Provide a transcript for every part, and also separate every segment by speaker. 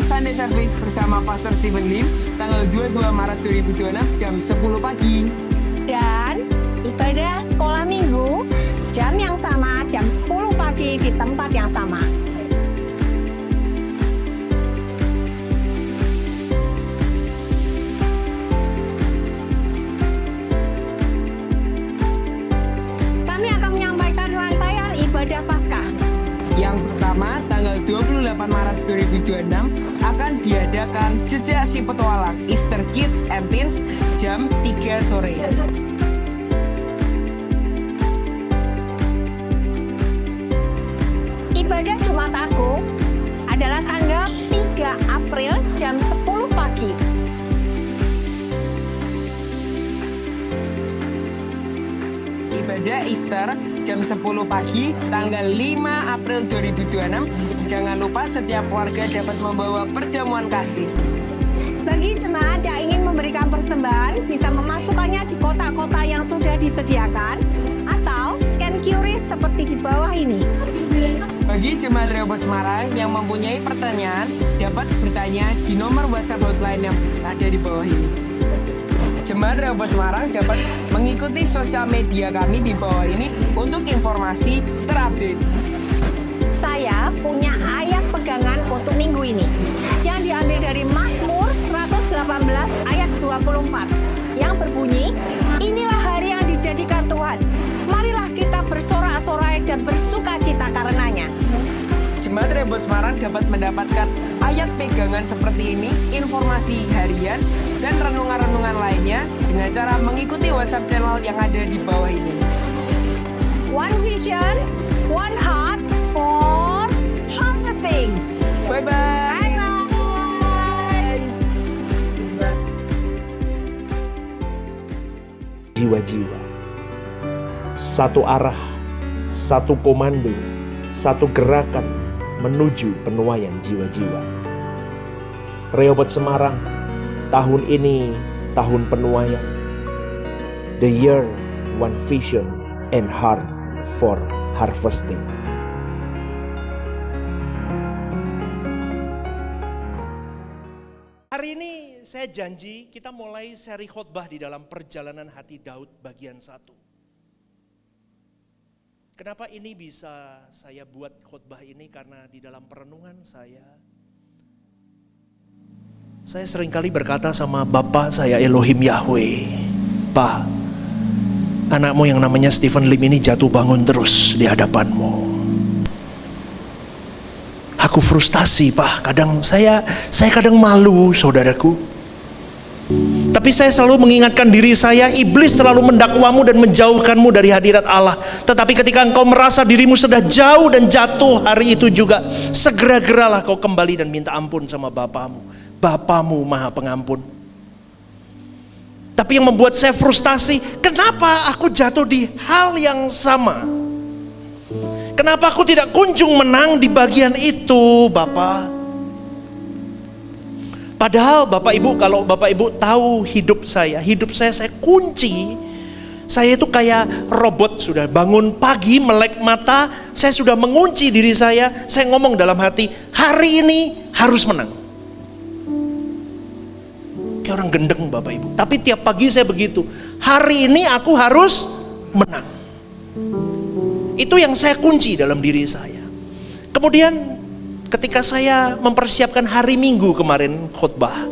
Speaker 1: Sunday Service bersama Pastor Stephen Lim tanggal 22 Maret 2026 jam 10 pagi.
Speaker 2: Dan ibadah sekolah minggu jam yang sama, jam 10 pagi di tempat yang sama. Kami akan menyampaikan rangkaian ibadah Paskah.
Speaker 1: Yang pertama, tanggal 28 Maret 2026 akan diadakan Jejak Si Petualang Easter Kids and Teens jam 3 sore.
Speaker 2: Ibadah Jumat Agung adalah tanggal 3 April jam 10 pagi.
Speaker 1: Ibadah Easter jam 10 pagi tanggal 5 April 2026. Jangan lupa setiap warga dapat membawa perjamuan kasih.
Speaker 2: Bagi jemaat yang ingin memberikan persembahan, bisa memasukkannya di kotak-kotak yang sudah disediakan atau scan QRIS seperti di bawah ini.
Speaker 1: Bagi jemaat Rehoboth Semarang yang mempunyai pertanyaan, dapat bertanya di nomor WhatsApp hotline yang ada di bawah ini. Jemaat Rehoboth Semarang dapat mengikuti sosial media kami di bawah ini untuk informasi terupdate.
Speaker 2: Saya punya ayat pegangan untuk minggu ini yang diambil dari Mazmur 118 ayat 24 yang berbunyi, "Inilah hari yang dijadikan Tuhan. Marilah kita bersorak-sorai dan bersuka cita karenanya."
Speaker 1: Jemaat Rehoboth Semarang dapat mendapatkan ayat pegangan seperti ini, informasi harian, dan renungan-renungan lainnya dengan cara mengikuti WhatsApp channel yang ada di bawah ini.
Speaker 2: One vision, one heart for harvesting.
Speaker 1: Bye-bye!
Speaker 3: Jiwa-jiwa, satu arah, satu komando, satu gerakan menuju penuaian jiwa-jiwa. Rehoboth Semarang, tahun ini tahun penuaian. The year, one vision and heart for harvesting.
Speaker 4: Hari ini saya janji kita mulai seri khotbah di dalam Perjalanan Hati Daud bagian 1. Kenapa ini bisa saya buat khotbah ini? Karena di dalam perenungan saya seringkali berkata sama Bapak saya Elohim Yahweh, "Pak, anakmu yang namanya Stephen Lim ini jatuh bangun terus di hadapanmu." Aku frustasi, Pak. Kadang saya kadang malu, saudaraku. Tapi saya selalu mengingatkan diri saya, iblis selalu mendakwamu dan menjauhkanmu dari hadirat Allah. Tetapi ketika engkau merasa dirimu sudah jauh dan jatuh hari itu juga, segera-geralah kau kembali dan minta ampun sama Bapamu. Bapamu Maha Pengampun. Tapi yang membuat saya frustasi, kenapa aku jatuh di hal yang sama? Kenapa aku tidak kunjung menang di bagian itu, Bapak? Padahal Bapak Ibu, kalau Bapak Ibu tahu hidup saya kunci. Saya itu kayak robot, sudah bangun pagi melek mata, saya sudah mengunci diri saya ngomong dalam hati, hari ini harus menang. Kayak orang gendeng Bapak Ibu. Tapi tiap pagi saya begitu, hari ini aku harus menang. Itu yang saya kunci dalam diri saya. Kemudian ketika saya mempersiapkan hari Minggu kemarin khotbah,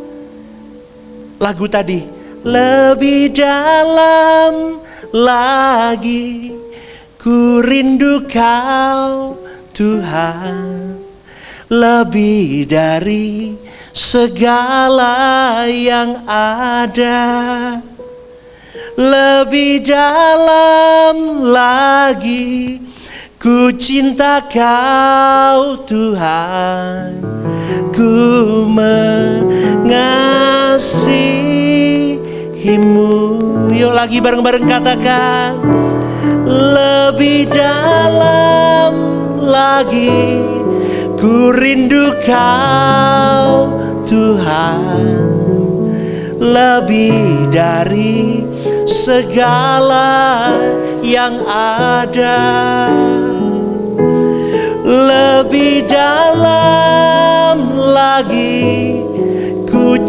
Speaker 4: lagu tadi, lebih dalam lagi ku rindu Kau Tuhan, lebih dari segala yang ada, lebih dalam lagi ku cinta Kau Tuhan, ku mengasihimu. Yuk lagi bareng-bareng katakan, lebih dalam lagi ku rindu Kau Tuhan, lebih dari segala yang ada, lebih dalam lagi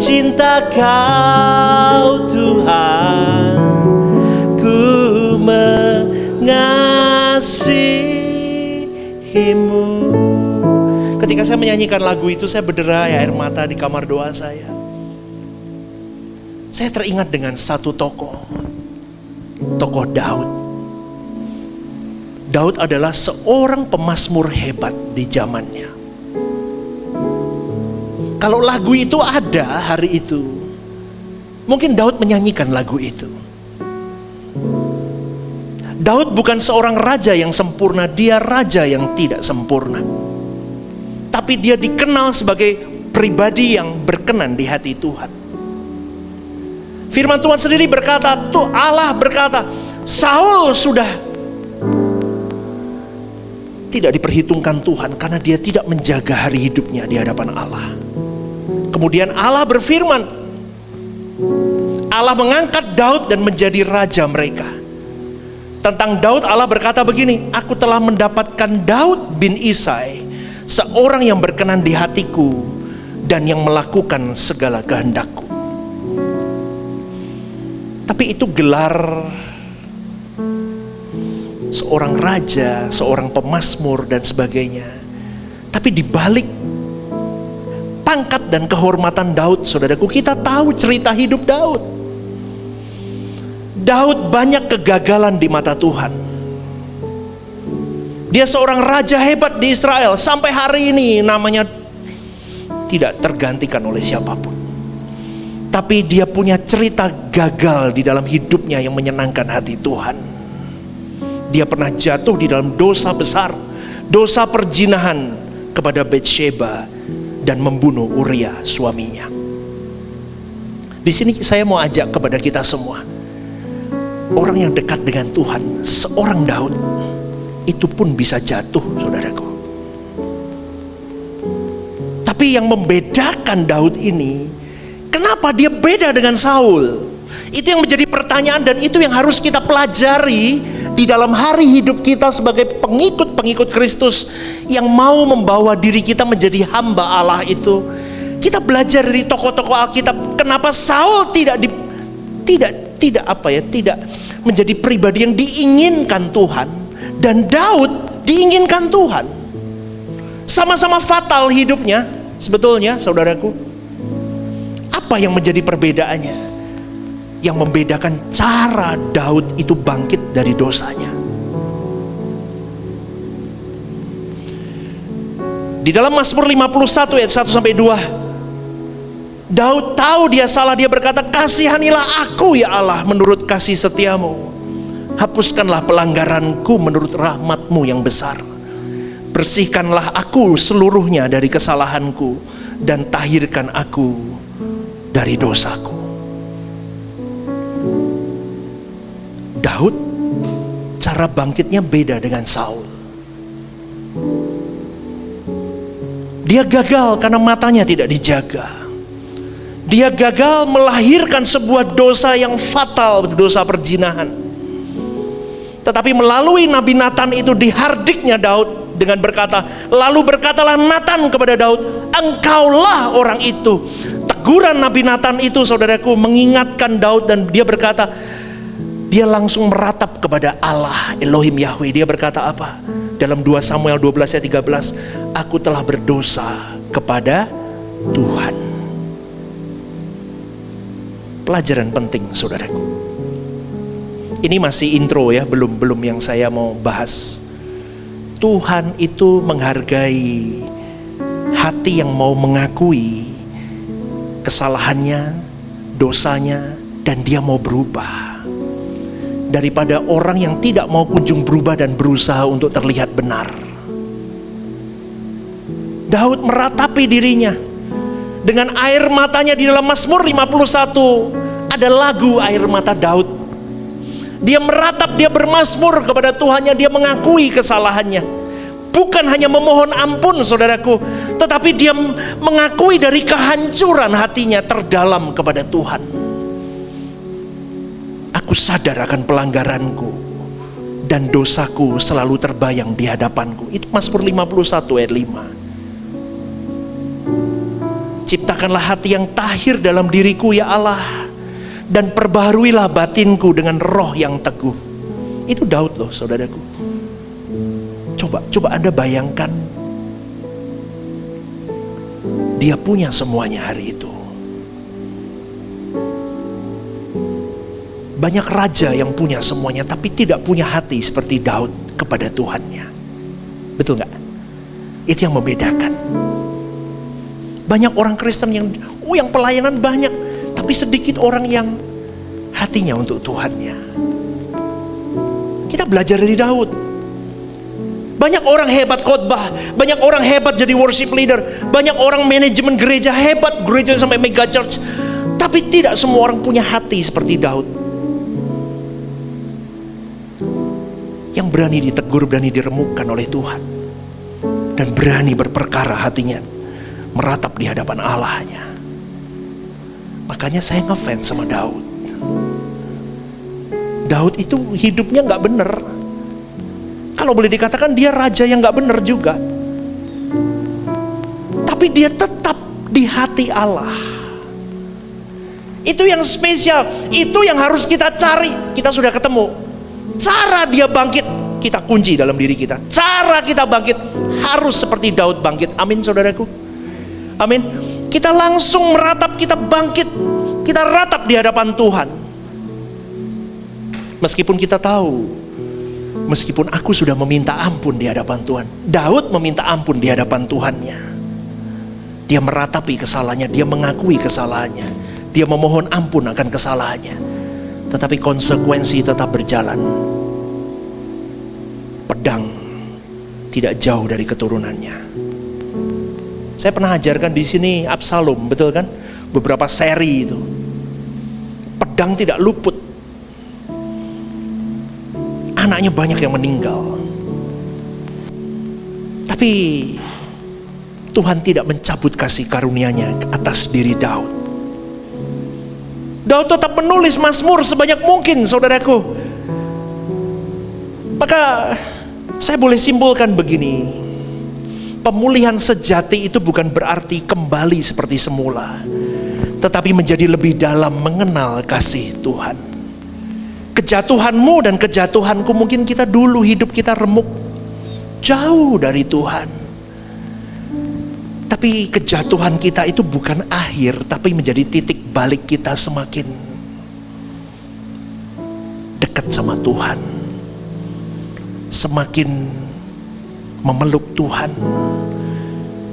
Speaker 4: cinta Kau Tuhan, ku mengasihi-Mu. Ketika saya menyanyikan lagu itu, saya berderai air mata di kamar doa saya. Saya teringat dengan satu tokoh Daud. Daud adalah seorang pemazmur hebat di zamannya. Kalau lagu itu ada hari itu, mungkin Daud menyanyikan lagu itu. Daud bukan seorang raja yang sempurna, dia raja yang tidak sempurna. Tapi dia dikenal sebagai pribadi yang berkenan di hati Tuhan. Firman Tuhan sendiri berkata, Allah berkata, Saul sudah tidak diperhitungkan Tuhan karena dia tidak menjaga hari hidupnya di hadapan Allah. Kemudian Allah berfirman, Allah mengangkat Daud dan menjadi raja mereka. Tentang Daud Allah berkata begini, aku telah mendapatkan Daud bin Isai, seorang yang berkenan di hatiku dan yang melakukan segala kehendakku. Tapi itu gelar seorang raja, seorang pemazmur dan sebagainya. Tapi di balik pangkat dan kehormatan Daud, saudaraku, kita tahu cerita hidup Daud. Daud banyak kegagalan di mata Tuhan. Dia seorang raja hebat di Israel. Sampai hari ini namanya tidak tergantikan oleh siapapun. Tapi dia punya cerita gagal di dalam hidupnya yang menyenangkan hati Tuhan. Dia pernah jatuh di dalam dosa besar, dosa perzinahan kepada Batsheba dan membunuh Uria suaminya. Di sini saya mau ajak kepada kita semua, orang yang dekat dengan Tuhan, seorang Daud itu pun bisa jatuh, saudaraku. Tapi yang membedakan Daud ini, kenapa dia beda dengan Saul? Itu yang menjadi pertanyaan dan itu yang harus kita pelajari di dalam hari hidup kita sebagai pengikut-pengikut Kristus yang mau membawa diri kita menjadi hamba Allah itu. Kita belajar dari tokoh-tokoh Alkitab, kenapa Saul tidak menjadi pribadi yang diinginkan Tuhan dan Daud diinginkan Tuhan. Sama-sama fatal hidupnya sebetulnya, saudaraku. Apa yang menjadi perbedaannya? Yang membedakan cara Daud itu bangkit dari dosanya. Di dalam Mazmur 51 ayat 1-2, Daud tahu dia salah. Dia berkata, kasihanilah aku ya Allah menurut kasih setiamu. Hapuskanlah pelanggaranku menurut rahmatmu yang besar. Bersihkanlah aku seluruhnya dari kesalahanku dan tahirkan aku dari dosaku. Daud cara bangkitnya beda dengan Saul. Dia gagal karena matanya tidak dijaga. Dia gagal melahirkan sebuah dosa yang fatal, dosa perzinahan. Tetapi melalui Nabi Nathan itu dihardiknya Daud dengan berkata, lalu berkatalah Nathan kepada Daud, engkaulah orang itu. Teguran Nabi Nathan itu, saudaraku, mengingatkan Daud dan dia berkata, dia langsung meratap kepada Allah, Elohim Yahweh. Dia berkata apa? Dalam 2 Samuel 12 ayat 13, aku telah berdosa kepada Tuhan. Pelajaran penting, saudaraku. Ini masih intro ya, belum yang saya mau bahas. Tuhan itu menghargai hati yang mau mengakui kesalahannya, dosanya, dan dia mau berubah. Daripada orang yang tidak mau kunjung berubah dan berusaha untuk terlihat benar. Daud meratapi dirinya dengan air matanya. Di dalam Mazmur 51 ada lagu air mata Daud. Dia meratap, dia bermazmur kepada Tuhannya, dia mengakui kesalahannya. Bukan hanya memohon ampun, saudaraku, tetapi dia mengakui dari kehancuran hatinya terdalam kepada Tuhan. Aku sadar akan pelanggaranku dan dosaku selalu terbayang di hadapanku. Itu Mazmur 51 ayat 5. Ciptakanlah hati yang tahir dalam diriku ya Allah, dan perbaharuilah batinku dengan roh yang teguh. Itu Daud loh saudaraku. Coba Anda bayangkan, dia punya semuanya hari itu. Banyak raja yang punya semuanya tapi tidak punya hati seperti Daud kepada Tuhannya. Betul gak? Itu yang membedakan. Banyak orang Kristen yang pelayanan banyak, tapi sedikit orang yang hatinya untuk Tuhannya. Kita belajar dari Daud. Banyak orang hebat khotbah, banyak orang hebat jadi worship leader, banyak orang manajemen gereja hebat, gereja sampai mega church. Tapi tidak semua orang punya hati seperti Daud. Yang berani ditegur, berani diremukkan oleh Tuhan, dan berani berperkara hatinya, meratap di hadapan Allahnya. Makanya saya ngefans sama Daud. Daud itu hidupnya gak bener. Kalau boleh dikatakan dia raja yang gak bener juga, tapi dia tetap di hati Allah. Itu yang spesial, itu yang harus kita cari. Kita sudah ketemu cara dia bangkit, kita kunci dalam diri kita. Cara kita bangkit harus seperti Daud bangkit. Amin saudaraku. Amin. Kita langsung meratap, kita bangkit, kita ratap di hadapan Tuhan. Meskipun kita tahu, meskipun aku sudah meminta ampun di hadapan Tuhan. Daud meminta ampun di hadapan Tuhannya. Dia meratapi kesalahannya, dia mengakui kesalahannya, dia memohon ampun akan kesalahannya. Tetapi konsekuensi tetap berjalan. Pedang tidak jauh dari keturunannya. Saya pernah ajarkan di sini Absalom, betul kan? Beberapa seri itu. Pedang tidak luput. Anaknya banyak yang meninggal. Tapi Tuhan tidak mencabut kasih karunia-Nya atas diri Daud. Daud tetap menulis Mazmur sebanyak mungkin, saudaraku. Maka saya boleh simpulkan begini, pemulihan sejati itu bukan berarti kembali seperti semula, tetapi menjadi lebih dalam mengenal kasih Tuhan. Kejatuhanmu dan kejatuhanku, mungkin kita dulu hidup kita remuk, jauh dari Tuhan. Tapi kejatuhan kita itu bukan akhir, tapi menjadi titik balik kita semakin dekat sama Tuhan, semakin memeluk Tuhan,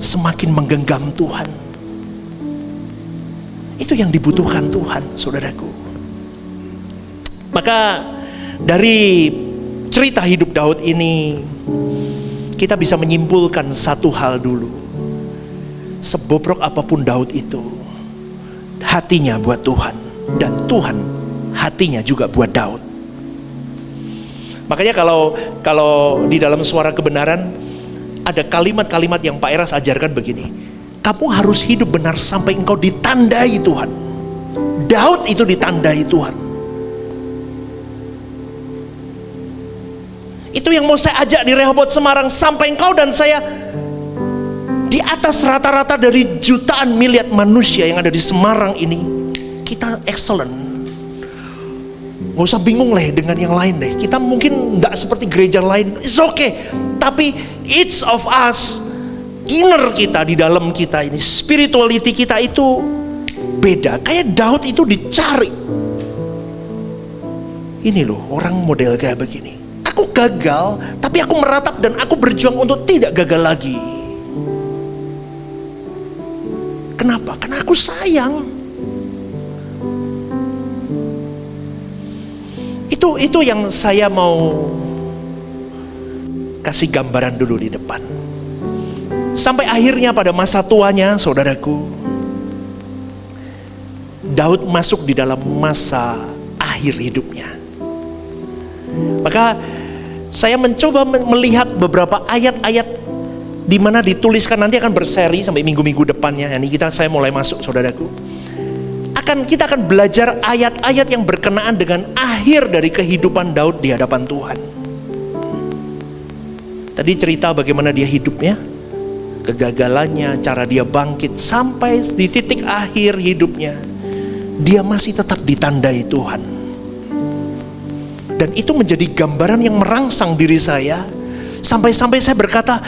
Speaker 4: semakin menggenggam Tuhan. Itu yang dibutuhkan Tuhan, saudaraku. Maka dari cerita hidup Daud ini, kita bisa menyimpulkan satu hal dulu. Sebobrok apapun Daud itu, hatinya buat Tuhan, dan Tuhan hatinya juga buat Daud. Makanya kalau di dalam Suara Kebenaran ada kalimat-kalimat yang Pak Eras ajarkan begini, kamu harus hidup benar sampai engkau ditandai Tuhan. Daud itu ditandai Tuhan. Itu yang mau saya ajak di Rehoboth Semarang, sampai engkau dan saya di atas rata-rata dari jutaan miliar manusia yang ada di Semarang ini, kita excellent. Gak usah bingung lah dengan yang lain deh. Kita mungkin gak seperti gereja lain, it's okay. Tapi each of us, inner kita, di dalam kita ini, spirituality kita itu beda. Kayak Daud itu dicari. Ini loh orang model kayak begini. Aku gagal, tapi aku meratap dan aku berjuang untuk tidak gagal lagi. Kenapa? Karena aku sayang. Itu yang saya mau kasih gambaran dulu di depan. Sampai akhirnya pada masa tuanya, saudaraku, Daud masuk di dalam masa akhir hidupnya. Maka saya mencoba melihat beberapa ayat-ayat di mana dituliskan, nanti akan berseri sampai minggu-minggu depannya. Ini saya mulai masuk, saudaraku. Kita akan belajar ayat-ayat yang berkenaan dengan akhir dari kehidupan Daud di hadapan Tuhan. Tadi cerita bagaimana dia hidupnya, kegagalannya, cara dia bangkit sampai di titik akhir hidupnya, dia masih tetap ditandai Tuhan. Dan itu menjadi gambaran yang merangsang diri saya, sampai-sampai saya berkata,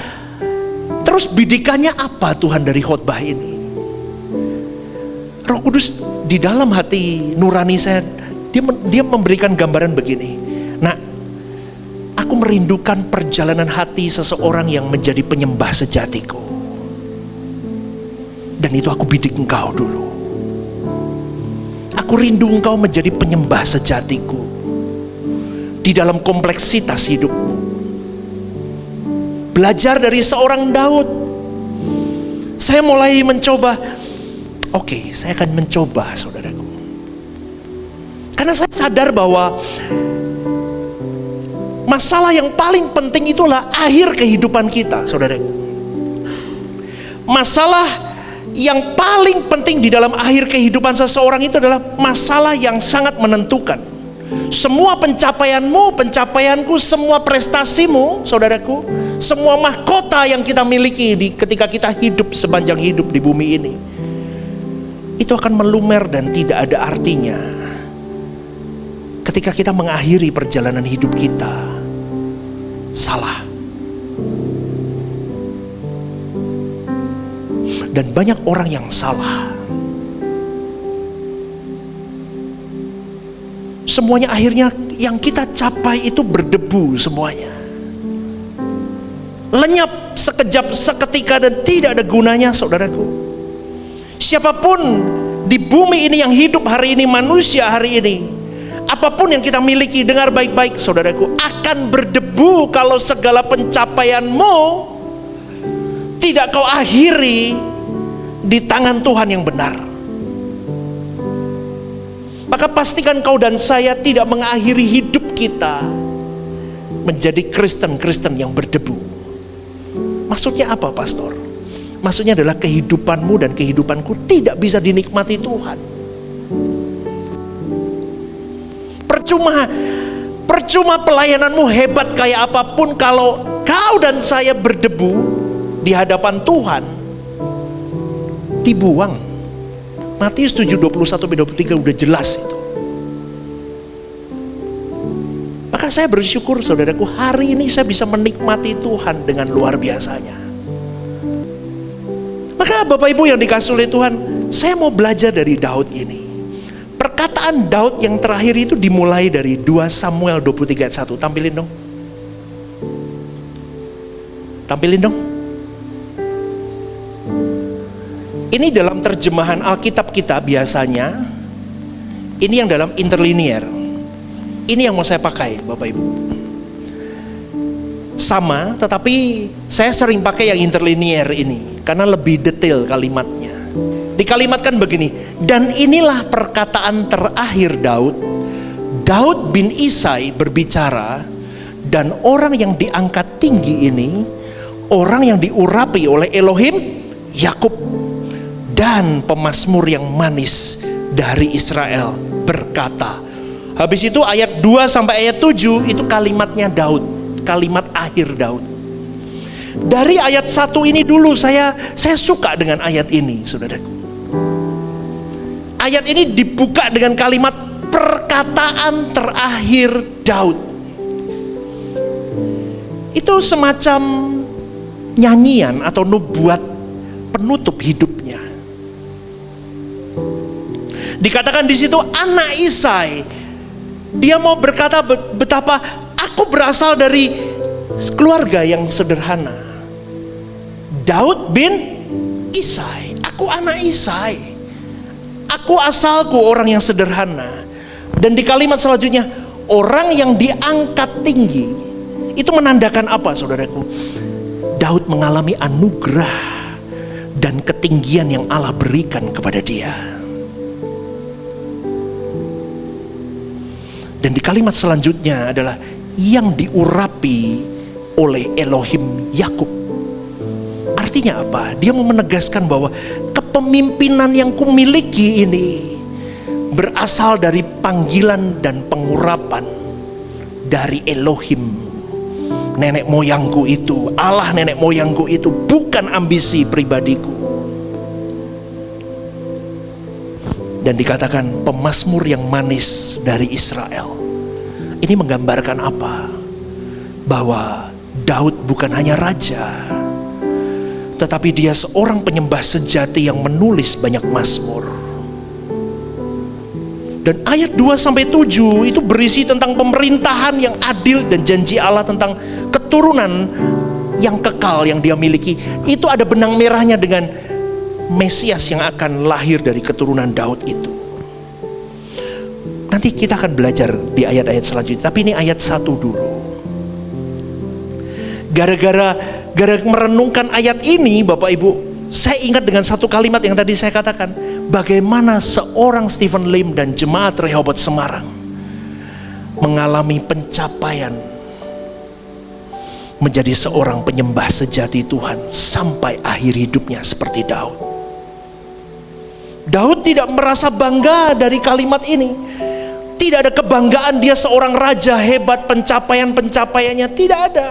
Speaker 4: terus bidikannya apa Tuhan dari khotbah ini? Roh Kudus di dalam hati nurani saya, dia memberikan gambaran begini. Nah, aku merindukan perjalanan hati seseorang yang menjadi penyembah sejatiku. Dan itu aku bidik engkau dulu. Aku rindu engkau menjadi penyembah sejatiku di dalam kompleksitas hidupmu. Belajar dari seorang Daud. Saya mulai mencoba, oke, saya akan mencoba, saudaraku. Karena saya sadar bahwa masalah yang paling penting itulah akhir kehidupan kita, saudaraku. Masalah yang paling penting di dalam akhir kehidupan seseorang itu adalah masalah yang sangat menentukan. Semua pencapaianmu, pencapaianku, semua prestasimu, saudaraku, semua mahkota yang kita miliki ketika kita hidup sepanjang hidup di bumi ini, itu akan melumer dan tidak ada artinya ketika kita mengakhiri perjalanan hidup kita salah. Dan banyak orang yang salah. Semuanya akhirnya yang kita capai itu berdebu semuanya. Lenyap sekejap, seketika, dan tidak ada gunanya, saudaraku. Siapapun di bumi ini yang hidup hari ini, manusia hari ini, apapun yang kita miliki, dengar baik-baik saudaraku, akan berdebu kalau segala pencapaianmu tidak kau akhiri di tangan Tuhan yang benar. Maka pastikan kau dan saya tidak mengakhiri hidup kita menjadi Kristen-Kristen yang berdebu. Maksudnya apa, pastor? Maksudnya adalah kehidupanmu dan kehidupanku tidak bisa dinikmati Tuhan. Percuma pelayananmu hebat kayak apapun kalau kau dan saya berdebu di hadapan Tuhan, dibuang. Matius 7:21-23 udah jelas itu. Maka saya bersyukur saudaraku, hari ini saya bisa menikmati Tuhan dengan luar biasanya. Maka Bapak Ibu yang dikasihi oleh Tuhan, saya mau belajar dari Daud ini. Perkataan Daud yang terakhir itu dimulai dari 2 Samuel 23 ayat 1. Tampilin dong. Tampilin dong. Ini dalam terjemahan Alkitab kita biasanya, ini yang dalam interlinear. Ini yang mau saya pakai, Bapak Ibu. Sama, tetapi saya sering pakai yang interlinear ini karena lebih detail kalimatnya. Dikalimatkan begini, dan inilah perkataan terakhir Daud. Daud bin Isai berbicara, dan orang yang diangkat tinggi ini, orang yang diurapi oleh Elohim Yakub, dan pemazmur yang manis dari Israel berkata. Habis itu ayat 2 sampai ayat 7 itu kalimatnya Daud, kalimat akhir Daud. Dari ayat 1 ini dulu saya suka dengan ayat ini, saudaraku. Ayat ini dibuka dengan kalimat perkataan terakhir Daud. Itu semacam nyanyian atau nubuat penutup hidupnya. Dikatakan di situ anak Isai, dia mau berkata betapa aku berasal dari keluarga yang sederhana. Daud bin Isai, aku anak Isai. Aku asalku orang yang sederhana. Dan di kalimat selanjutnya, orang yang diangkat tinggi. Itu menandakan apa, saudaraku? Daud mengalami anugerah dan ketinggian yang Allah berikan kepada dia. Dan di kalimat selanjutnya adalah yang diurapi oleh Elohim Yakub. Artinya apa? Dia mau menegaskan bahwa kepemimpinan yang kumiliki ini berasal dari panggilan dan pengurapan dari Elohim, nenek moyangku itu, Allah nenek moyangku itu bukan ambisi pribadiku. Dan dikatakan pemazmur yang manis dari Israel. Ini menggambarkan apa? Bahwa Daud bukan hanya raja, tetapi dia seorang penyembah sejati yang menulis banyak mazmur. Dan ayat 2-7 itu berisi tentang pemerintahan yang adil dan janji Allah tentang keturunan yang kekal yang dia miliki. Itu ada benang merahnya dengan Mesias yang akan lahir dari keturunan Daud itu. Nanti kita akan belajar di ayat-ayat selanjutnya, tapi ini ayat 1 dulu. Gara-gara merenungkan ayat ini, Bapak Ibu, saya ingat dengan satu kalimat yang tadi saya katakan. Bagaimana seorang Stephen Lim dan jemaat Rehoboth Semarang mengalami pencapaian menjadi seorang penyembah sejati Tuhan sampai akhir hidupnya seperti Daud. Daud tidak merasa bangga dari kalimat ini. Tidak ada kebanggaan dia seorang raja hebat, pencapaiannya tidak ada.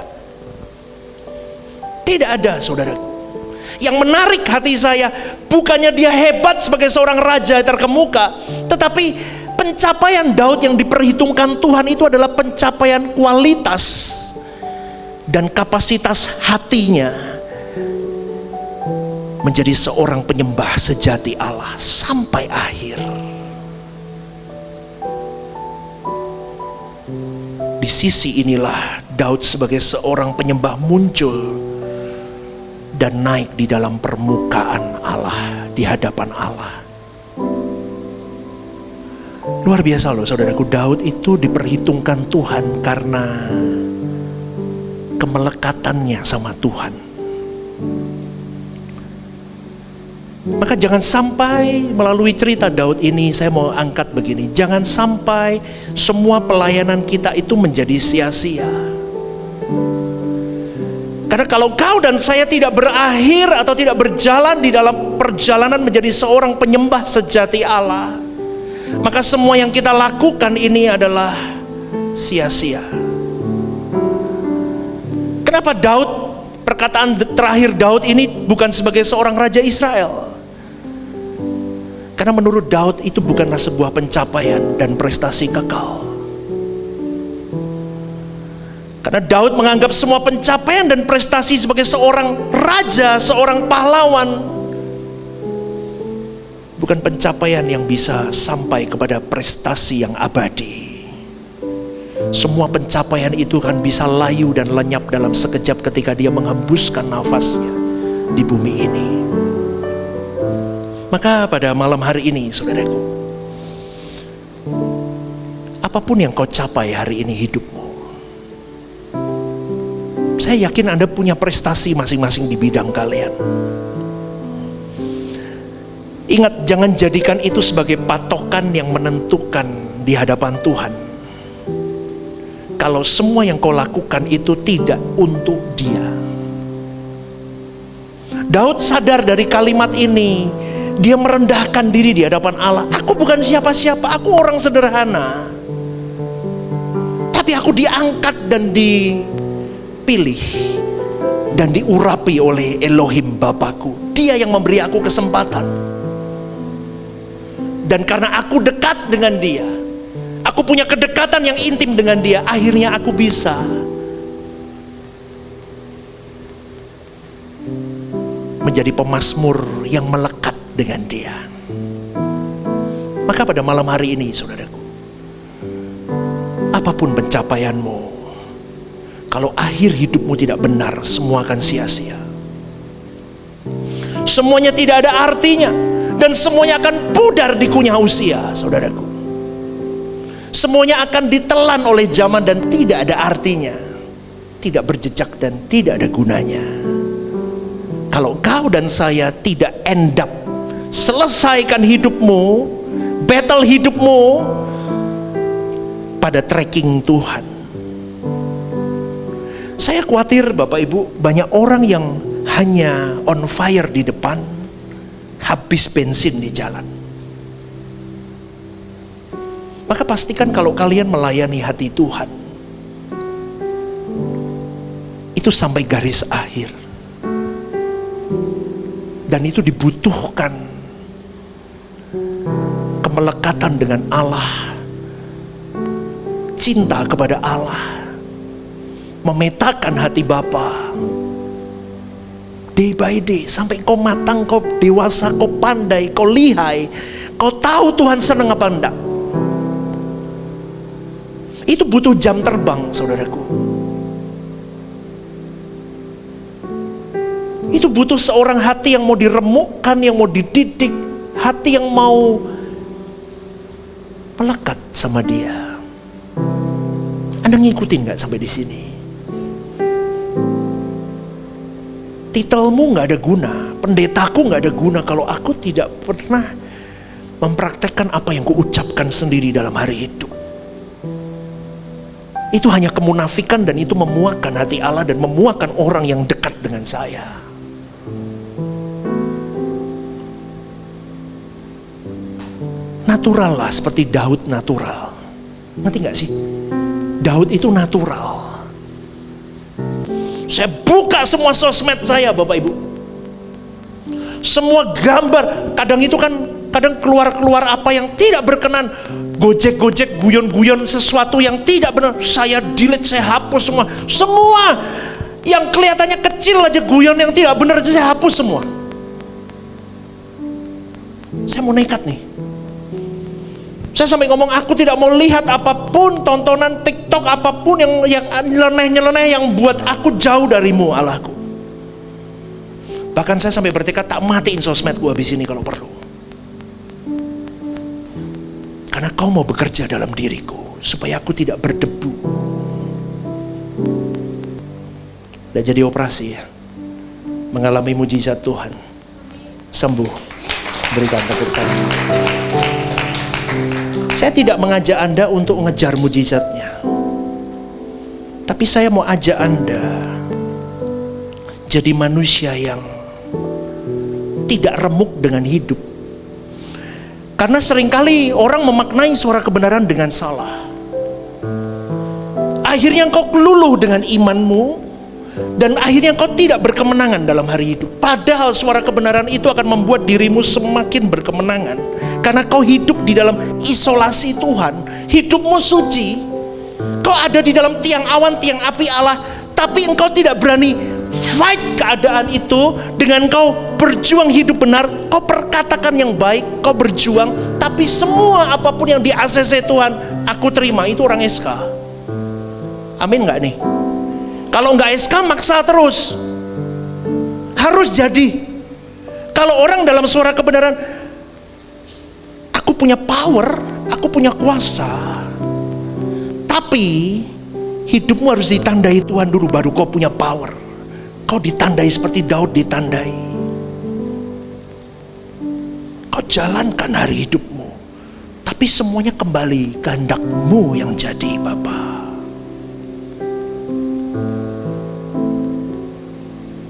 Speaker 4: Tidak ada, saudara. Yang menarik hati saya bukannya dia hebat sebagai seorang raja terkemuka, tetapi pencapaian Daud yang diperhitungkan Tuhan itu adalah pencapaian kualitas dan kapasitas hatinya menjadi seorang penyembah sejati Allah sampai akhir. Di sisi inilah Daud sebagai seorang penyembah muncul dan naik di dalam permukaan Allah, di hadapan Allah. Luar biasa loh saudaraku, Daud itu diperhitungkan Tuhan karena kemelekatannya sama Tuhan. Maka jangan sampai melalui cerita Daud ini saya mau angkat begini, jangan sampai semua pelayanan kita itu menjadi sia-sia. Karena kalau kau dan saya tidak berakhir atau tidak berjalan di dalam perjalanan menjadi seorang penyembah sejati Allah, maka semua yang kita lakukan ini adalah sia-sia. Kenapa Daud, perkataan terakhir Daud ini bukan sebagai seorang raja Israel? Karena menurut Daud itu bukanlah sebuah pencapaian dan prestasi kekal. Karena Daud menganggap semua pencapaian dan prestasi sebagai seorang raja, seorang pahlawan, bukan pencapaian yang bisa sampai kepada prestasi yang abadi. Semua pencapaian itu kan bisa layu dan lenyap dalam sekejap ketika dia menghembuskan nafasnya di bumi ini. Maka pada malam hari ini, saudaraku, apapun yang kau capai hari ini hidupmu, saya yakin Anda punya prestasi masing-masing di bidang kalian. Ingat, jangan jadikan itu sebagai patokan yang menentukan di hadapan Tuhan. Kalau semua yang kau lakukan itu tidak untuk Dia. Daud sadar dari kalimat ini. Dia merendahkan diri di hadapan Allah. Aku bukan siapa-siapa, aku orang sederhana. Tapi aku diangkat dan dipilih dan diurapi oleh Elohim Bapakku. Dia yang memberi aku kesempatan. Dan karena aku dekat dengan Dia, aku punya kedekatan yang intim dengan Dia, akhirnya aku bisa menjadi pemazmur yang melekat dengan Dia. Maka pada malam hari ini, saudaraku, apapun pencapaianmu, kalau akhir hidupmu tidak benar, semua akan sia-sia. Semuanya tidak ada artinya, dan semuanya akan pudar di kunyah usia, saudaraku. Semuanya akan ditelan oleh zaman dan tidak ada artinya, tidak berjejak dan tidak ada gunanya. Kalau kau dan saya tidak end up selesaikan hidupmu, battle hidupmu pada tracking Tuhan. Saya khawatir Bapak Ibu, banyak orang yang hanya on fire di depan, habis bensin di jalan. Maka pastikan kalau kalian melayani hati Tuhan, itu sampai garis akhir. Dan itu dibutuhkan kemelekatan dengan Allah, cinta kepada Allah, memetakan hati Bapa day by day, sampai kau matang, kau dewasa, kau pandai, kau lihai, kau tahu Tuhan senang apa enggak. Itu butuh jam terbang, saudaraku. Itu butuh seorang hati yang mau diremukkan, yang mau dididik, hati yang mau melekat sama Dia. Anda ngikutin nggak sampai di sini? Titelmu nggak ada guna, pendetaku nggak ada guna kalau aku tidak pernah mempraktekkan apa yang kuucapkan sendiri dalam hari hidup. Itu hanya kemunafikan, dan itu memuakkan hati Allah dan memuakkan orang yang dekat dengan saya. Natural lah, seperti Daud natural. Ngerti gak sih? Daud itu natural. Saya buka semua sosmed saya, Bapak Ibu. Semua gambar, kadang itu kan, kadang keluar-keluar apa yang tidak berkenan. Gojek-gojek, guyon-guyon sesuatu yang tidak benar, saya delete, saya hapus semua. Semua yang kelihatannya kecil aja, guyon yang tidak benar aja saya hapus semua. Saya mau nekat nih. Saya sampai ngomong, aku tidak mau lihat apapun, tontonan TikTok apapun yang nyeleneh-nyeleneh yang buat aku jauh darimu, Allahku. Bahkan saya sampai bertekad tak matiin sosmedku habis ini kalau perlu. Karena kau mau bekerja dalam diriku supaya aku tidak berdebu. Dan jadi operasi ya, mengalami mujizat Tuhan, sembuh, berikan tepuk tangan. Saya tidak mengajak Anda untuk ngejar mujizatnya, tapi saya mau ajak Anda jadi manusia yang tidak remuk dengan hidup. Karena seringkali orang memaknai suara kebenaran dengan salah. Akhirnya engkau luluh dengan imanmu, dan akhirnya engkau tidak berkemenangan dalam hari hidup. Padahal suara kebenaran itu akan membuat dirimu semakin berkemenangan. Karena kau hidup di dalam isolasi Tuhan, hidupmu suci. Kau ada di dalam tiang awan, tiang api Allah, tapi engkau tidak berani fight keadaan itu dengan kau berjuang hidup benar. Kau perkatakan yang baik, kau berjuang, tapi semua apapun yang di ACC Tuhan, aku terima. Itu orang SK. Amin gak nih? Kalau nggak SK maksa terus. Harus jadi. Kalau orang dalam suara kebenaran, aku punya power, aku punya kuasa, tapi hidupmu harus ditandai Tuhan dulu, baru kau punya power. Kau ditandai seperti Daud ditandai. Kau jalankan hari hidupmu, tapi semuanya kembali kehendakmu yang jadi, Bapa.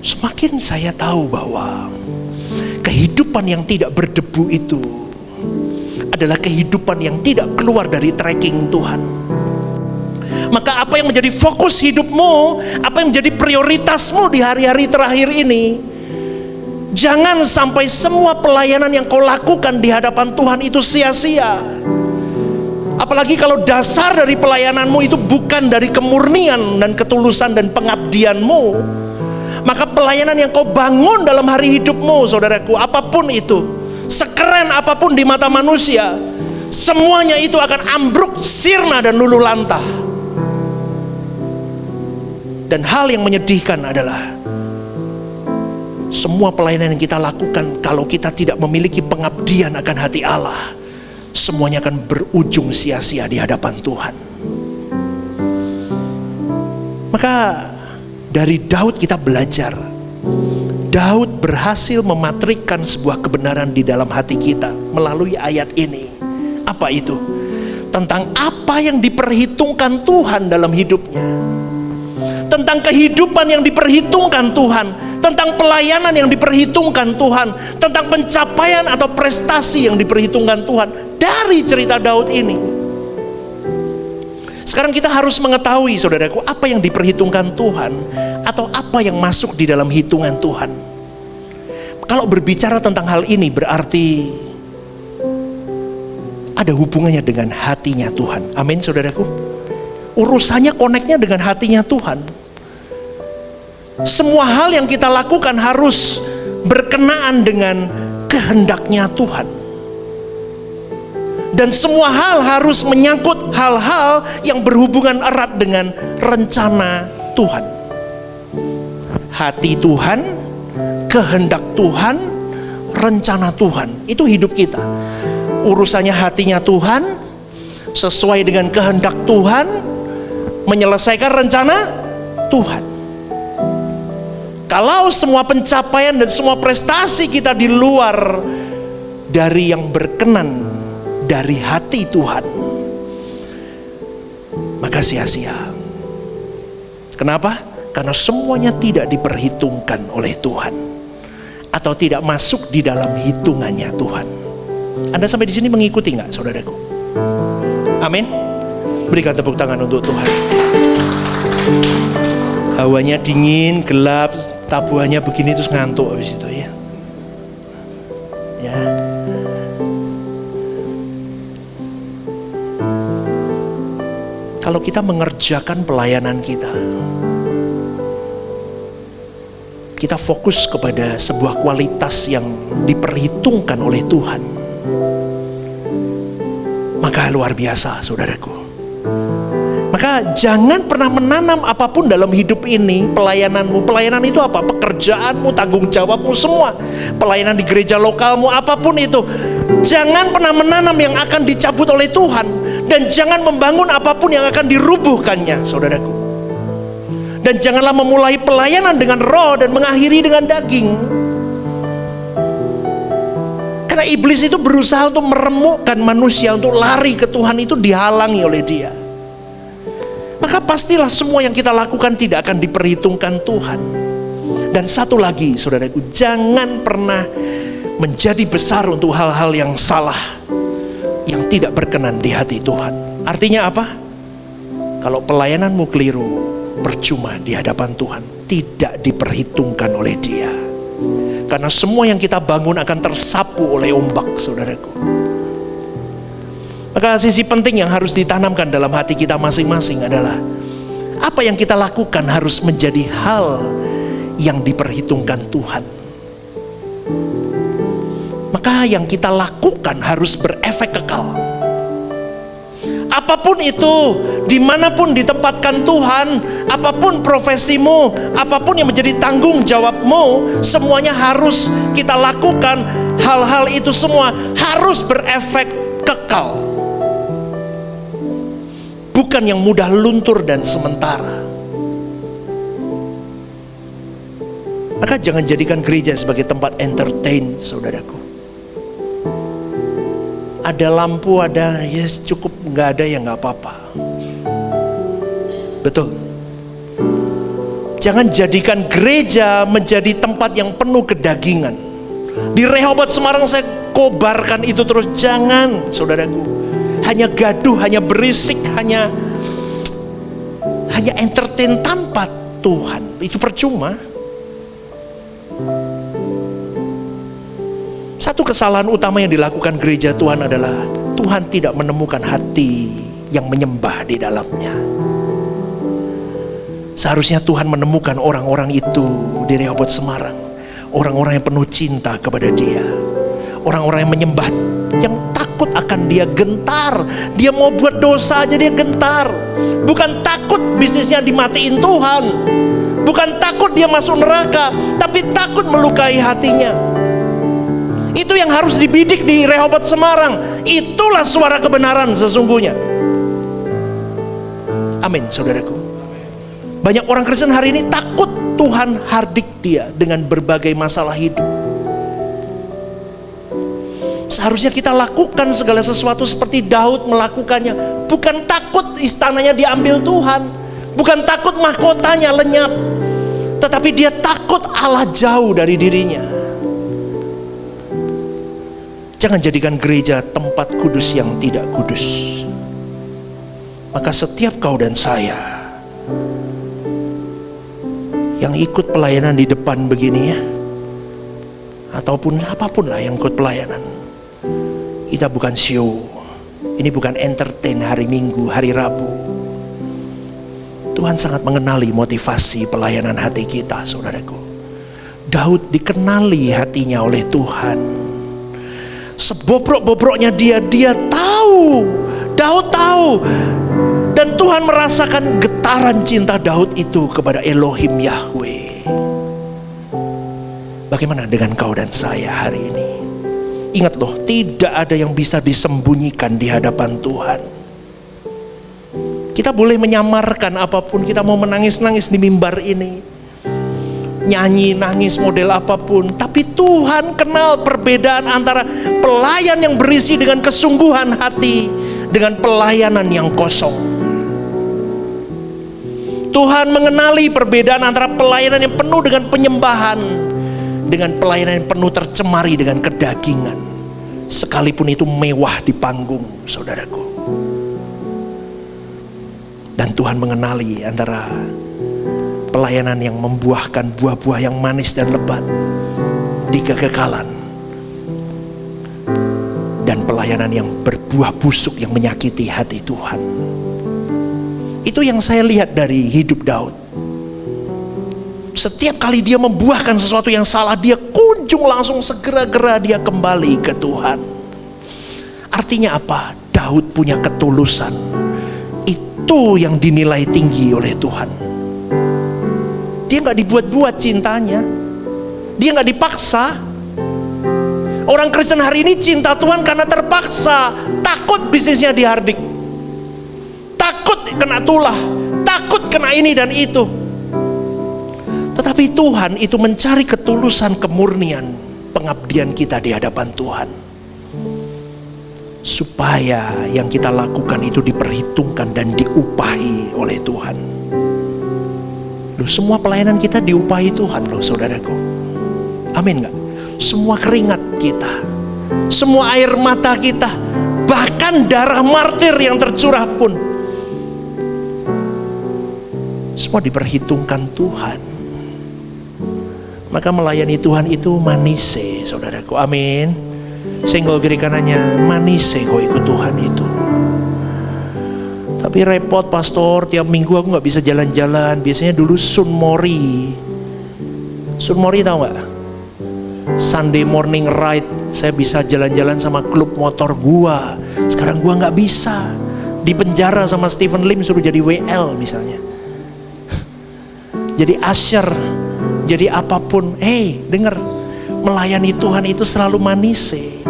Speaker 4: Semakin saya tahu bahwa kehidupan yang tidak berdebu itu adalah kehidupan yang tidak keluar dari tracking Tuhan, maka apa yang menjadi fokus hidupmu, apa yang menjadi prioritasmu di hari-hari terakhir ini, jangan sampai semua pelayanan yang kau lakukan di hadapan Tuhan itu sia-sia. Apalagi kalau dasar dari pelayananmu itu bukan dari kemurnian dan ketulusan dan pengabdianmu, maka pelayanan yang kau bangun dalam hari hidupmu, saudaraku, apapun itu, sekeren apapun di mata manusia, semuanya itu akan ambruk, sirna, dan luluh lantah. Dan hal yang menyedihkan adalah semua pelayanan yang kita lakukan, kalau kita tidak memiliki pengabdian akan hati Allah, semuanya akan berujung sia-sia di hadapan Tuhan. Maka dari Daud kita belajar. Daud berhasil mematrikkan sebuah kebenaran di dalam hati kita melalui ayat ini. Apa itu? Tentang apa yang diperhitungkan Tuhan dalam hidupnya. Tentang kehidupan yang diperhitungkan Tuhan. Tentang pelayanan yang diperhitungkan Tuhan. Tentang pencapaian atau prestasi yang diperhitungkan Tuhan. Dari cerita Daud ini. Sekarang kita harus mengetahui, saudaraku, apa yang diperhitungkan Tuhan atau apa yang masuk di dalam hitungan Tuhan. Kalau berbicara tentang hal ini berarti ada hubungannya dengan hatinya Tuhan. Amin, saudaraku. Urusannya koneknya dengan hatinya Tuhan. Semua hal yang kita lakukan harus berkenaan dengan kehendaknya Tuhan. Dan semua hal harus menyangkut hal-hal yang berhubungan erat dengan rencana Tuhan. Hati Tuhan, kehendak Tuhan, rencana Tuhan. Itu hidup kita. Urusannya hatinya Tuhan, sesuai dengan kehendak Tuhan, menyelesaikan rencana Tuhan. Kalau semua pencapaian dan semua prestasi kita di luar dari yang berkenan dari hati Tuhan, maka sia-sia. Kenapa? Karena semuanya tidak diperhitungkan oleh Tuhan atau tidak masuk di dalam hitungannya Tuhan. Anda sampai di sini mengikuti nggak, saudaraku? Amin. Berikan tepuk tangan untuk Tuhan. Hawanya dingin, gelap, tabuhannya begini terus ngantuk habis itu ya. Ya. Kalau kita mengerjakan pelayanan kita fokus kepada sebuah kualitas yang diperhitungkan oleh Tuhan, maka luar biasa, saudaraku. Maka jangan pernah menanam apapun dalam hidup ini. Pelayananmu, pelayanan itu apa? Pekerjaanmu, tanggung jawabmu, semua. Pelayanan di gereja lokalmu, apapun itu. Jangan pernah menanam yang akan dicabut oleh Tuhan. Dan jangan membangun apapun yang akan dirubuhkannya, saudaraku. Dan janganlah memulai pelayanan dengan roh dan mengakhiri dengan daging. Karena iblis itu berusaha untuk meremukkan manusia untuk lari ke Tuhan, itu dihalangi oleh dia. Maka pastilah semua yang kita lakukan tidak akan diperhitungkan Tuhan. Dan satu lagi, saudaraku, jangan pernah menjadi besar untuk hal-hal yang salah, yang tidak berkenan di hati Tuhan. Artinya apa? Kalau pelayananmu keliru, percuma di hadapan Tuhan, tidak diperhitungkan oleh Dia. Karena semua yang kita bangun akan tersapu oleh ombak, saudaraku. Maka sisi penting yang harus ditanamkan dalam hati kita masing-masing adalah apa yang kita lakukan harus menjadi hal yang diperhitungkan Tuhan. Maka yang kita lakukan harus berefek kekal. Apapun itu, dimanapun ditempatkan Tuhan, apapun profesimu, apapun yang menjadi tanggung jawabmu, semuanya harus kita lakukan. Hal-hal itu semua harus berefek kekal, bukan yang mudah luntur dan sementara. Maka jangan jadikan gereja sebagai tempat entertain, saudaraku. Ada lampu, ada, yes, cukup, nggak ada ya nggak apa-apa. Betul. Jangan jadikan gereja menjadi tempat yang penuh kedagingan. Di Rehoboth Semarang saya kobarkan itu terus. Jangan, saudaraku. Hanya gaduh, hanya berisik, hanya entertain tanpa Tuhan. Itu percuma. Satu kesalahan utama yang dilakukan gereja Tuhan adalah Tuhan tidak menemukan hati yang menyembah di dalamnya. Seharusnya Tuhan menemukan orang-orang itu di Rehoboth Semarang. Orang-orang yang penuh cinta kepada Dia. Orang-orang yang menyembah, yang takut akan Dia, gentar. Dia mau buat dosa aja dia gentar. Bukan takut bisnisnya dimatiin Tuhan. Bukan takut dia masuk neraka, tapi takut melukai hatinya. Itu yang harus dibidik di Rehoboth Semarang. Itulah suara kebenaran sesungguhnya. Amin, saudaraku. Banyak orang Kristen hari ini takut Tuhan hardik dia dengan berbagai masalah hidup. Seharusnya kita lakukan segala sesuatu seperti Daud melakukannya. Bukan takut istananya diambil Tuhan, bukan takut mahkotanya lenyap, tetapi dia takut Allah jauh dari dirinya. Jangan jadikan gereja tempat kudus yang tidak kudus. Maka setiap kau dan saya yang ikut pelayanan di depan begini ya, ataupun apapun lah yang ikut pelayanan, kita bukan show, ini bukan entertain hari Minggu, hari Rabu. Tuhan sangat mengenali motivasi pelayanan hati kita, saudaraku. Daud dikenali hatinya oleh Tuhan. Sebobrok-bobroknya dia tahu. Daud tahu. Dan Tuhan merasakan getaran cinta Daud itu kepada Elohim Yahweh. Bagaimana dengan kau dan saya hari ini? Ingat loh, tidak ada yang bisa disembunyikan di hadapan Tuhan. Kita boleh menyamarkan apapun, kita mau menangis-nangis di mimbar ini, nyanyi, nangis model apapun, tapi Tuhan kenal perbedaan antara pelayan yang berisi dengan kesungguhan hati dengan pelayanan yang kosong. Tuhan mengenali perbedaan antara pelayanan yang penuh dengan penyembahan dengan pelayanan yang penuh tercemari dengan kedagingan, sekalipun itu mewah di panggung, saudaraku. Dan Tuhan mengenali antara pelayanan yang membuahkan buah-buah yang manis dan lebat di kekekalan, dan pelayanan yang berbuah busuk yang menyakiti hati Tuhan. Itu yang saya lihat dari hidup Daud. Setiap kali dia membuahkan sesuatu yang salah, dia kunjung langsung segera-gera dia kembali ke Tuhan. Artinya apa? Daud punya ketulusan. Itu yang dinilai tinggi oleh Tuhan. Dia gak dibuat-buat cintanya. Dia gak dipaksa. Orang Kristen hari ini cinta Tuhan karena terpaksa. Takut bisnisnya dihardik, takut kena tulah, takut kena ini dan itu. Tetapi Tuhan itu mencari ketulusan, kemurnian pengabdian kita di hadapan Tuhan, supaya yang kita lakukan itu diperhitungkan dan diupahi oleh Tuhan. Loh, semua pelayanan kita diupahi Tuhan loh, saudaraku. Amin gak? Semua keringat kita, semua air mata kita, bahkan darah martir yang tercurah pun, semua diperhitungkan Tuhan. Maka melayani Tuhan itu manise, saudaraku. Amin. Senggol kiri kanannya, manise kau ikut Tuhan itu. Tapi repot pastor, tiap minggu aku gak bisa jalan-jalan. Biasanya dulu Sunmori tahu gak? Sunday morning ride, saya bisa jalan-jalan sama klub motor gua. Sekarang gua gak bisa. Di penjara sama Stephen Lim, suruh jadi WL misalnya, jadi usher, jadi apapun. Dengar, melayani Tuhan itu selalu manise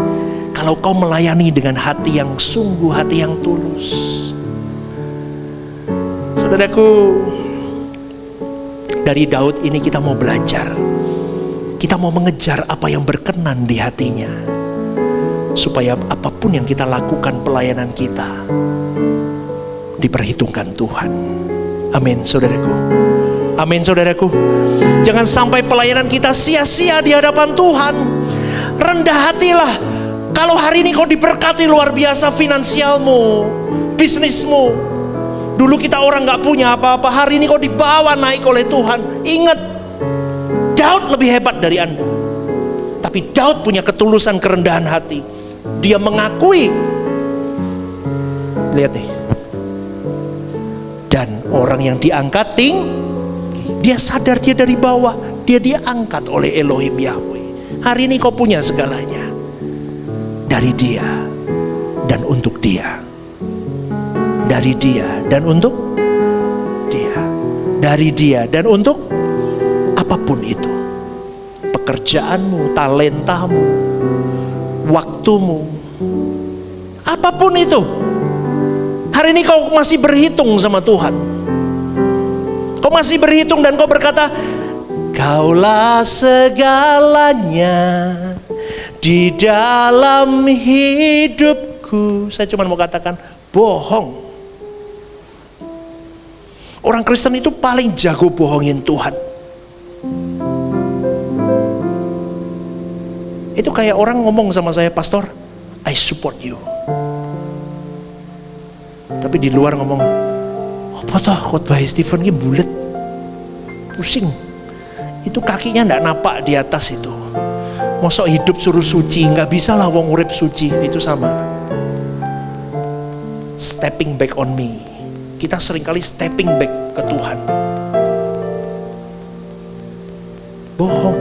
Speaker 4: kalau kau melayani dengan hati yang sungguh, hati yang tulus. Saudaraku, dari Daud ini kita mau belajar. Kita mau mengejar apa yang berkenan di hatinya, supaya apapun yang kita lakukan, pelayanan kita diperhitungkan Tuhan. Amin, saudaraku. Amin, saudaraku. Jangan sampai pelayanan kita sia-sia di hadapan Tuhan. Rendah hatilah kalau hari ini kau diberkati luar biasa finansialmu, bisnismu. Dulu kita orang gak punya apa-apa, hari ini kau dibawa naik oleh Tuhan. Ingat, Daud lebih hebat dari Anda. Tapi Daud punya ketulusan, kerendahan hati. Dia mengakui. Lihat nih. Dan orang yang diangkat dia sadar dia dari bawah, dia diangkat oleh Elohim Yahweh. Hari ini kau punya segalanya dari Dia dan untuk Dia, dari Dia dan untuk Dia, dari Dia dan untuk apapun itu. Pekerjaanmu, talentamu, waktumu, apapun itu. Hari ini kau masih berhitung sama Tuhan. Kau masih berhitung dan kau berkata, Kaulah segalanya di dalam hidupku. Saya cuma mau katakan, bohong. Orang Kristen itu paling jago bohongin Tuhan. Itu kayak orang ngomong sama saya, Pastor, I support you. Tapi di luar ngomong, apa toh khotbah Stephen ini bulet, pusing. Itu kakinya ndak napak di atas itu. Mosok hidup suruh suci, nggak bisa lah wong urip suci. Itu sama. Stepping back on me. Kita seringkali stepping back ke Tuhan. Bohong.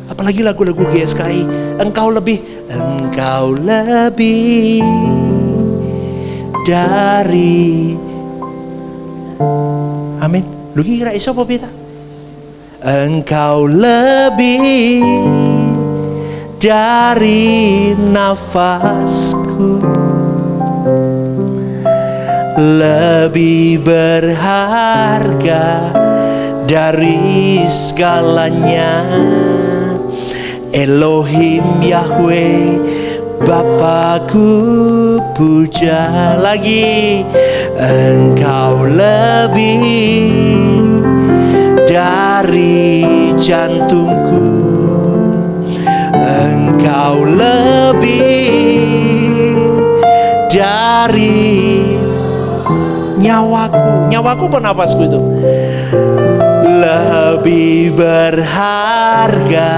Speaker 4: Apalagi lagu-lagu GSKI, engkau lebih dari. Amin. Lu kira iso apa beta? Engkau lebih dari nafasku, lebih berharga dari segalanya. Elohim Yahweh, Bapakku puja lagi. Engkau lebih dari jantungku, engkau lebih dari nyawaku. Nyawaku penafasku itu lebih berharga.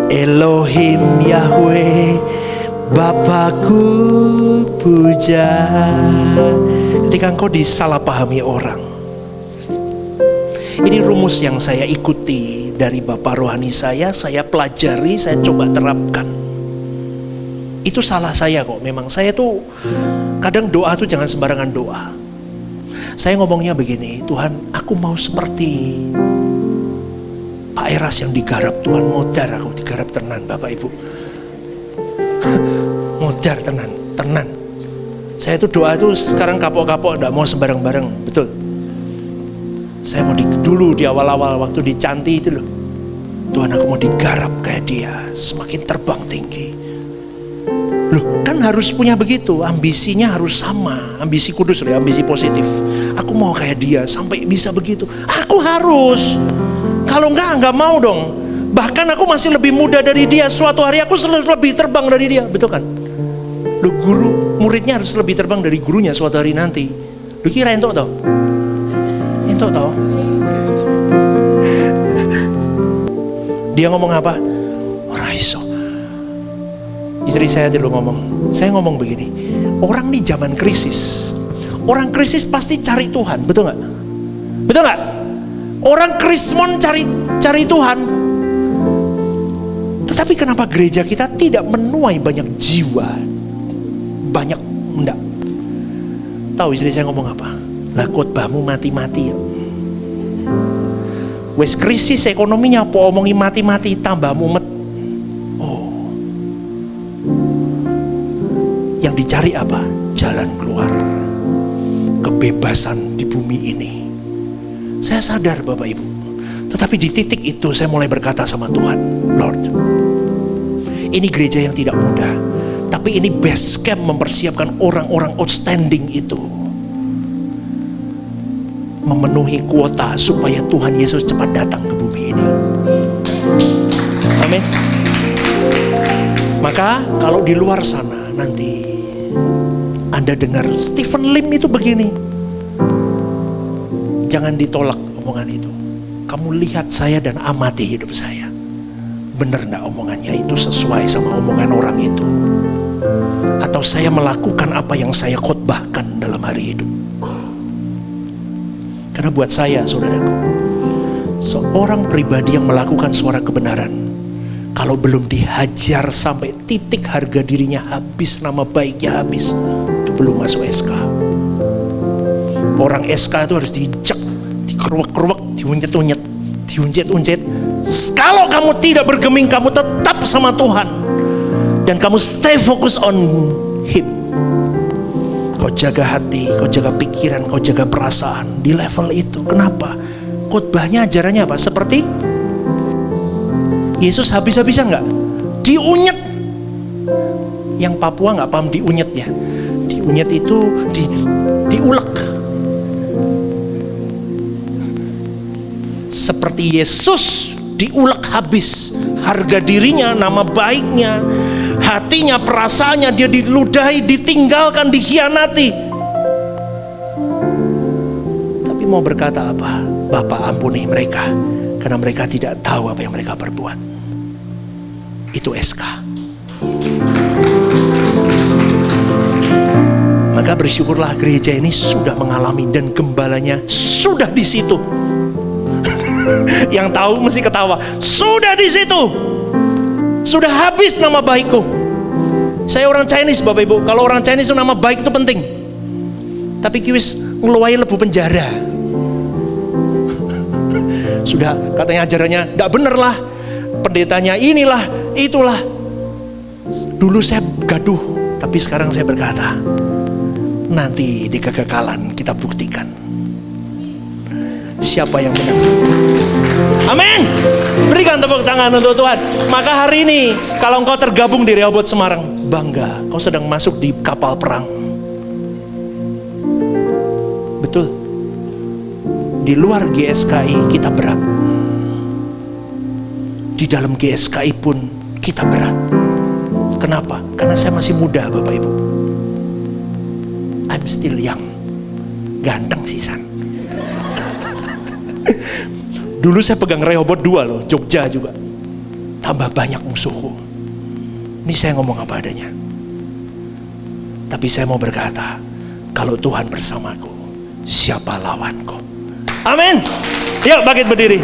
Speaker 4: Elohim Yahweh, Bapakku puja. Ketika engkau disalahpahami orang, ini rumus yang saya ikuti dari Bapak rohani saya pelajari, saya coba terapkan. Itu salah saya kok, memang saya tuh kadang doa tuh jangan sembarangan doa. Saya ngomongnya begini, Tuhan aku mau seperti Pak Eras yang digarap, Tuhan modar aku digarap tenan Bapak Ibu. Modar tenan. Saya tuh doa tuh sekarang kapok-kapok, gak mau sembarang-barang, betul. Saya mau dulu di awal-awal waktu di Canti itu loh, Tuhan aku mau digarap kayak dia, semakin terbang tinggi. Loh kan harus punya begitu, ambisinya harus sama, ambisi kudus loh, ambisi positif. Aku mau kayak dia sampai bisa begitu, aku harus. Kalau enggak mau dong. Bahkan aku masih lebih muda dari dia, suatu hari aku lebih terbang dari dia, betul kan? Loh guru, muridnya harus lebih terbang dari gurunya suatu hari nanti. Lu kira entuk toh? Entuk toh? Dia ngomong apa? Ora iso. Istri saya dulu ngomong. Saya ngomong begini. Orang di zaman krisis. Orang krisis pasti cari Tuhan, betul nggak? Betul nggak? Orang krismon cari Tuhan. Tetapi kenapa gereja kita tidak menuai banyak jiwa? Banyak enggak. Tahu istri saya ngomong apa? Lah khotbahmu mati-mati ya. Wes krisis ekonominya apa omongi mati-mati tambah mumet. Oh. Yang dicari apa? Jalan keluar. Kebebasan di bumi ini. Saya sadar Bapak Ibu. Tetapi di titik itu saya mulai berkata sama Tuhan, Lord, ini gereja yang tidak mudah, tapi ini base camp mempersiapkan orang-orang outstanding itu memenuhi kuota supaya Tuhan Yesus cepat datang ke bumi ini. Amin. Maka kalau di luar sana nanti Anda dengar Stephen Lim itu begini, jangan ditolak omongan itu. Kamu lihat saya dan amati hidup saya. Benar enggak omongannya itu sesuai sama omongan orang itu? Atau saya melakukan apa yang saya khotbahkan dalam hari hidup? Karena buat saya, saudaraku, seorang pribadi yang melakukan suara kebenaran, kalau belum dihajar sampai titik harga dirinya habis, nama baiknya habis, itu belum masuk SK. Orang SK itu harus dijek, dikeruak-keruak, diuncet-uncet, diuncet-uncet. Kalau kamu tidak bergeming, kamu tetap sama Tuhan dan kamu stay focus on Him. Kau jaga hati, kau jaga pikiran, kau jaga perasaan di level itu. Kenapa? Khotbahnya ajarannya apa? Seperti Yesus habis-habisan nggak? Diunyet. Yang Papua nggak paham diunyet ya. Diunyet itu diulek. Seperti Yesus diulek habis harga dirinya, nama baiknya, hatinya, perasaannya, dia diludahi, ditinggalkan, dikhianati. Tapi mau berkata apa? Bapa, ampuni mereka, karena mereka tidak tahu apa yang mereka perbuat. Itu SK. Maka bersyukurlah gereja ini sudah mengalami dan gembalanya sudah di situ. Yang tahu mesti ketawa. Sudah di situ. Sudah habis nama baikku. Saya orang Chinese Bapak Ibu. Kalau orang Chinese itu nama baik itu penting. Tapi kiwis ngeluai lebu penjara. Sudah katanya ajarannya tidak bener lah. Pendetanya inilah, itulah. Dulu saya gaduh, tapi sekarang saya berkata, nanti di kekekalan kita buktikan siapa yang benar. Amin. Berikan tepuk tangan untuk Tuhan. Maka hari ini kalau engkau tergabung di Rehoboth Semarang, bangga, kau sedang masuk di kapal perang. Betul. Di luar GSKI kita berat. Di dalam GSKI pun kita berat. Kenapa? Karena saya masih muda Bapak Ibu. I'm still young. Ganteng sih San. Dulu saya pegang Rehoboth 2 loh, Jogja juga. Tambah banyak musuhku. Ini saya ngomong apa adanya. Tapi saya mau berkata, kalau Tuhan bersamaku, siapa lawanku? Amin. Yuk bangkit berdiri.